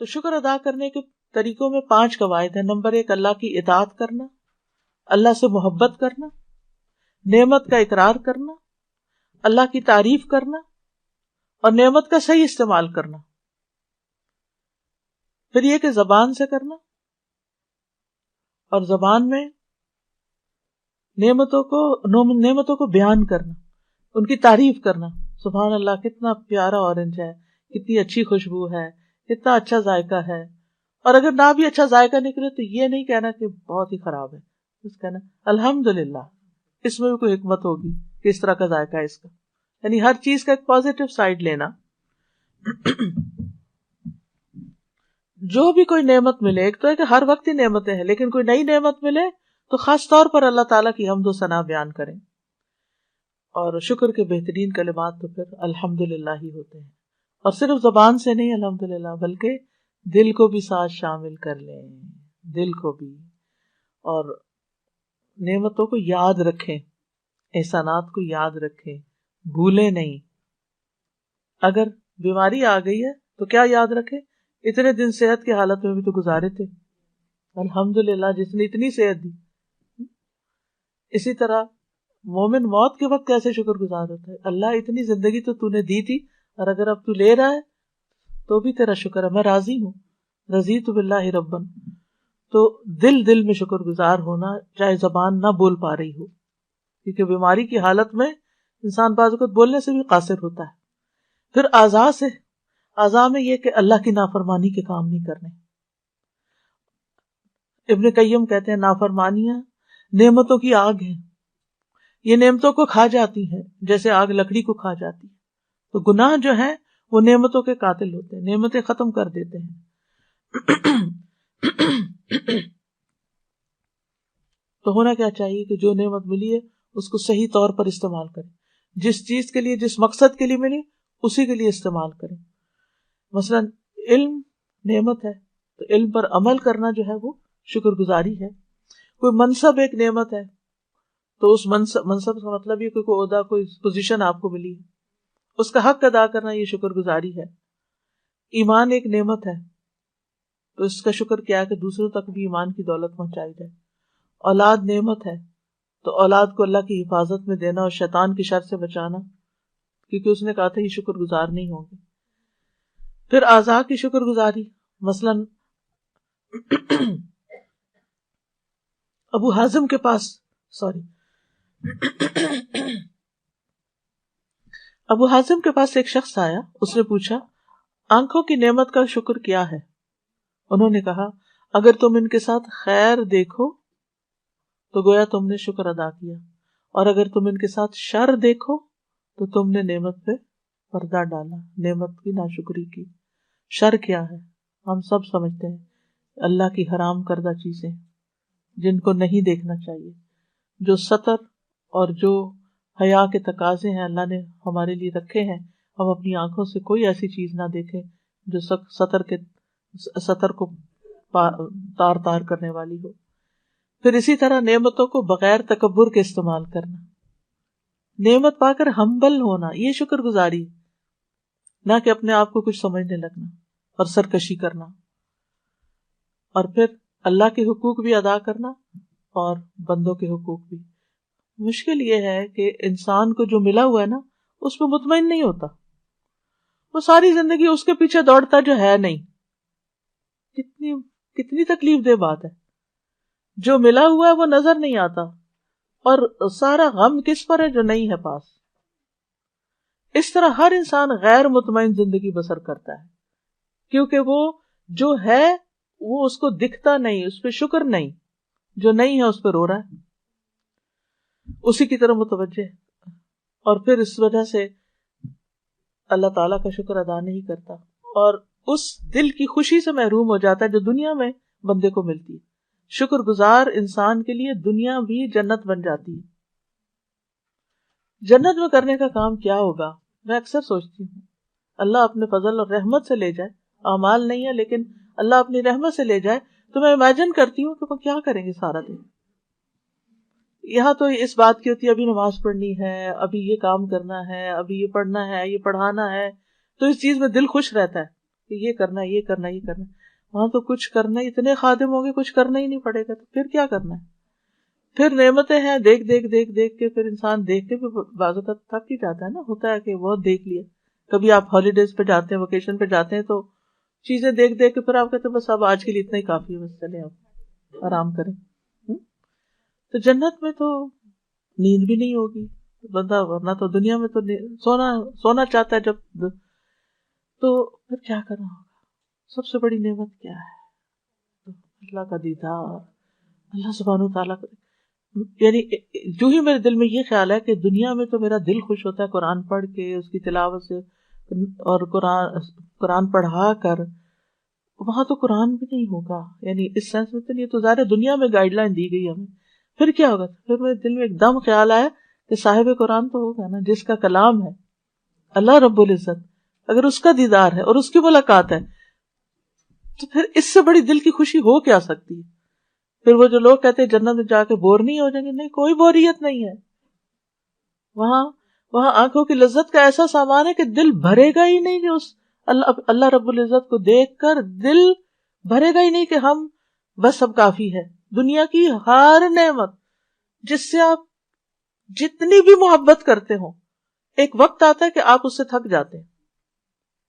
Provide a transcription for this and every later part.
تو شکر ادا کرنے کے طریقوں میں 5 قواعد ہیں. نمبر 1 اللہ کی اطاعت کرنا، اللہ سے محبت کرنا، نعمت کا اقرار کرنا، اللہ کی تعریف کرنا اور نعمت کا صحیح استعمال کرنا. پھر یہ کہ زبان سے کرنا اور زبان میں نعمتوں کو بیان کرنا، ان کی تعریف کرنا. سبحان اللہ، کتنا پیارا اورنج ہے، کتنی اچھی خوشبو ہے، کتنا اچھا ذائقہ ہے. اور اگر نہ بھی اچھا ذائقہ نکلے تو یہ نہیں کہنا کہ بہت ہی خراب ہے، اس کہنا الحمدللہ. اس میں بھی کوئی حکمت ہوگی کہ اس طرح کا ذائقہ ہے اس کا. یعنی ہر چیز کا ایک پازیٹیو سائڈ لینا. جو بھی کوئی نعمت ملے، ایک تو ہے کہ ہر وقت ہی نعمتیں ہیں، لیکن کوئی نئی نعمت ملے تو خاص طور پر اللہ تعالیٰ کی حمد و ثنا بیان کریں. اور شکر کے بہترین کلمات تو پھر الحمدللہ ہی ہوتے ہیں. اور صرف زبان سے نہیں الحمدللہ، بلکہ دل کو بھی ساتھ شامل کر لیں، دل کو بھی. اور نعمتوں کو یاد رکھیں، احسانات کو یاد رکھیں، بھولیں نہیں. اگر بیماری آ گئی ہے تو کیا یاد رکھیں؟ اتنے دن صحت کی حالت میں بھی تو گزارے تھے، الحمدللہ جس نے اتنی صحت دی. اسی طرح مومن موت کے وقت کیسے شکر گزار ہوتا ہے، اللہ اتنی زندگی تو نے دی تھی، اور اگر اب تو لے رہا ہے تو بھی تیرا شکر ہے، میں راضی ہوں، رضیت باللہ ربن. تو دل میں شکر گزار ہونا، چاہے زبان نہ بول پا رہی ہو، کیونکہ بیماری کی حالت میں انسان بعض اوقات بولنے سے بھی قاصر ہوتا ہے. پھر اعضاء میں یہ کہ اللہ کی نافرمانی کے کام نہیں کرنے. ابن قیم کہتے ہیں نافرمانیاں نعمتوں کی آگ ہیں، یہ نعمتوں کو کھا جاتی ہیں جیسے آگ لکڑی کو کھا جاتی ہے. تو گناہ جو ہیں وہ نعمتوں کے قاتل ہوتے ہیں، نعمتیں ختم کر دیتے ہیں. تو ہونا کیا چاہیے کہ جو نعمت ملی ہے اس کو صحیح طور پر استعمال کریں، جس چیز کے لیے، جس مقصد کے لیے ملی اسی کے لیے استعمال کریں. مثلا علم نعمت ہے تو علم پر عمل کرنا جو ہے وہ شکر گزاری ہے. کوئی منصب ایک نعمت ہے تو اس منصب کا مطلب یہ کوئی عہدہ، کوئی پوزیشن آپ کو ملی ہے، اس کا حق ادا کرنا یہ شکر گزاری ہے. ایمان ایک نعمت ہے تو اس کا شکر کیا ہے کہ دوسروں تک بھی ایمان کی دولت پہنچائی جائے. اولاد نعمت ہے تو اولاد کو اللہ کی حفاظت میں دینا اور شیطان کی شر سے بچانا، کیونکہ اس نے کہا تھا یہ شکر گزار نہیں ہوں گے. پھر اعضاء کی شکر گزاری، مثلا ابو حازم کے پاس ایک شخص آیا، اس نے پوچھا آنکھوں کی نعمت کا شکر کیا ہے؟ انہوں نے کہا اگر تم ان کے ساتھ خیر دیکھو تو گویا تم نے شکر ادا کیا، اور اگر تم ان کے ساتھ شر دیکھو تو تم نے نعمت پہ پردہ ڈالا، نعمت کی ناشکری کی. شر کیا ہے؟ ہم سب سمجھتے ہیں اللہ کی حرام کردہ چیزیں جن کو نہیں دیکھنا چاہیے. جو سطر اور جو حیا کے تقاضے ہیں اللہ نے ہمارے لیے رکھے ہیں، ہم اپنی آنکھوں سے کوئی ایسی چیز نہ دیکھیں جو سطر کو تار کرنے والی ہو. پھر اسی طرح نعمتوں کو بغیر تکبر کے استعمال کرنا، نعمت پا کر ہمبل ہونا، یہ شکر گزاری، نہ کہ اپنے آپ کو کچھ سمجھنے لگنا اور سرکشی کرنا. اور پھر اللہ کے حقوق بھی ادا کرنا اور بندوں کے حقوق بھی. مشکل یہ ہے کہ انسان کو جو ملا ہوا ہے نا اس پہ مطمئن نہیں ہوتا، وہ ساری زندگی اس کے پیچھے دوڑتا جو ہے نہیں. کتنی تکلیف دہ بات ہے. جو ملا ہوا ہے وہ نظر نہیں آتا، اور سارا غم کس پر ہے؟ جو نہیں ہے پاس. اس طرح ہر انسان غیر مطمئن زندگی بسر کرتا ہے، کیونکہ وہ جو ہے وہ اس کو دکھتا نہیں، اس پہ شکر نہیں، جو نہیں ہے اس پہ رو رہا ہے، اسی کی طرف متوجہ ہے. اور پھر اس وجہ سے اللہ تعالیٰ کا شکر ادا نہیں کرتا، اور اس دل کی خوشی سے محروم ہو جاتا ہے جو دنیا میں بندے کو ملتی ہے. شکر گزار انسان کے لیے دنیا بھی جنت بن جاتی ہے. جنت میں کرنے کا کام کیا ہوگا؟ میں اکثر سوچتی ہوں اللہ اپنے فضل اور رحمت سے لے جائے، اعمال نہیں ہے لیکن اللہ اپنی رحمت سے لے جائے، تو میں امیجن کرتی ہوں کہ وہ کیا کریں گے سارا دن. یہاں تو اس بات کی ہوتی ہے ابھی نماز پڑھنی ہے، ابھی یہ کام کرنا ہے، ابھی یہ پڑھنا ہے، یہ پڑھانا ہے، تو اس چیز میں دل خوش رہتا ہے. کہ یہ کرنا ہے، یہ کرنا ہے، یہ کرنا ہے. وہاں تو کچھ کرنا ہے، اتنے خادم ہوں گے کچھ کرنا ہی نہیں پڑے گا، تو پھر کیا کرنا ہے؟ پھر نعمتیں ہیں، دیکھ دیکھ دیکھ دیکھ کے، پھر انسان دیکھ کے بھی بعض اوقات تھک ہی جاتا ہے نا. ہوتا ہے کہ بہت دیکھ لیا. کبھی آپ ہالیڈیز پہ جاتے ہیں، ویکیشن پہ جاتے ہیں، تو چیزیں دیکھ دیکھ کے پھر آپ کہتے ہیں بس اب آج کے لیے اتنا ہی کافی ہے، بس چلیں اب آرام کریں. تو جنت میں تو نیند بھی نہیں ہوگی بندہ، ورنہ تو دنیا میں تو سونا چاہتا ہے جب، تو پھر کیا کرنا ہوگا؟ سب سے بڑی نعمت کیا ہے؟ اللہ کا دیدار، اللہ سبحانہ وتعالیٰ کا. یعنی جو ہی میرے دل میں یہ خیال ہے کہ دنیا میں تو میرا دل خوش ہوتا ہے قرآن پڑھ کے، اس کی تلاوت سے، اور قرآن پڑھا کر، وہاں تو قرآن بھی نہیں ہوگا. یعنی اس سینس میں تو نہیں، تو ظاہر دنیا میں گائیڈ لائن دی گئی ہمیں. پھر کیا ہوگا؟ پھر میرے دل میں ایک دم خیال آیا کہ صاحب قرآن تو ہوگا نا، جس کا کلام ہے اللہ رب العزت، اگر اس کا دیدار ہے اور اس کی ملاقات ہے، تو پھر اس سے بڑی دل کی خوشی ہو کیا سکتی ہے؟ پھر وہ جو لوگ کہتے ہیں جنت میں جا کے بور نہیں ہو جائیں گے، نہیں، کوئی بوریت نہیں ہے. وہاں آنکھوں کی لذت کا ایسا سامان ہے کہ دل بھرے گا ہی نہیں، کہ اس اللہ رب العزت کو دیکھ کر دل بھرے گا ہی نہیں کہ ہم بس اب کافی ہے. دنیا کی ہر نعمت جس سے آپ جتنی بھی محبت کرتے ہوں، ایک وقت آتا ہے کہ آپ اس سے تھک جاتے ہیں،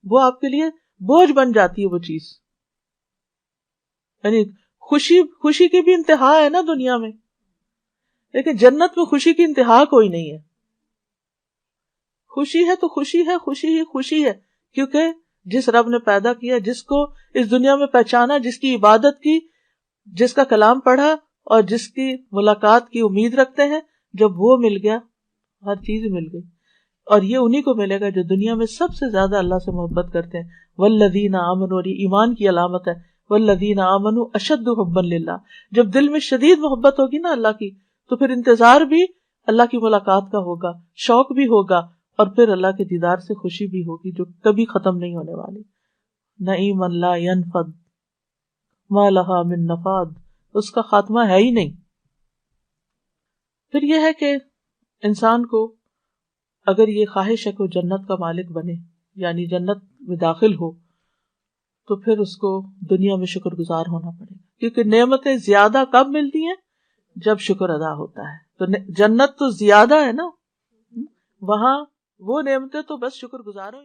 وہ آپ کے لیے بوجھ بن جاتی ہے وہ چیز. یعنی خوشی کی بھی انتہا ہے نا دنیا میں، لیکن جنت میں خوشی کی انتہا کوئی نہیں ہے. خوشی ہے تو خوشی ہے، خوشی ہی خوشی ہے، کیونکہ جس رب نے پیدا کیا، جس کو اس دنیا میں پہچانا، جس کی عبادت کی، جس کا کلام پڑھا، اور جس کی ملاقات کی امید رکھتے ہیں، جب وہ مل گیا ہر چیز مل گئی. اور یہ انہی کو ملے گا جو دنیا میں سب سے زیادہ اللہ سے محبت کرتے ہیں. والذین آمنوا، اور یہ ایمان کی علامت ہے، والذین آمنوا اشد حبا للہ. جب دل میں شدید محبت ہوگی نا اللہ کی، تو پھر انتظار بھی اللہ کی ملاقات کا ہوگا، شوق بھی ہوگا، اور پھر اللہ کے دیدار سے خوشی بھی ہوگی جو کبھی ختم نہیں ہونے والی. نعیم لا ينفد ما لها من نفاد، اس کا خاتمہ ہے ہی نہیں. پھر یہ ہے کہ انسان کو اگر یہ خواہش ہے کہ وہ جنت کا مالک بنے، یعنی جنت میں داخل ہو، تو پھر اس کو دنیا میں شکر گزار ہونا پڑے گا. کیونکہ نعمتیں زیادہ کب ملتی ہیں؟ جب شکر ادا ہوتا ہے. تو جنت تو زیادہ ہے نا، وہاں وہ نعمتیں تو بس شکر گزارو.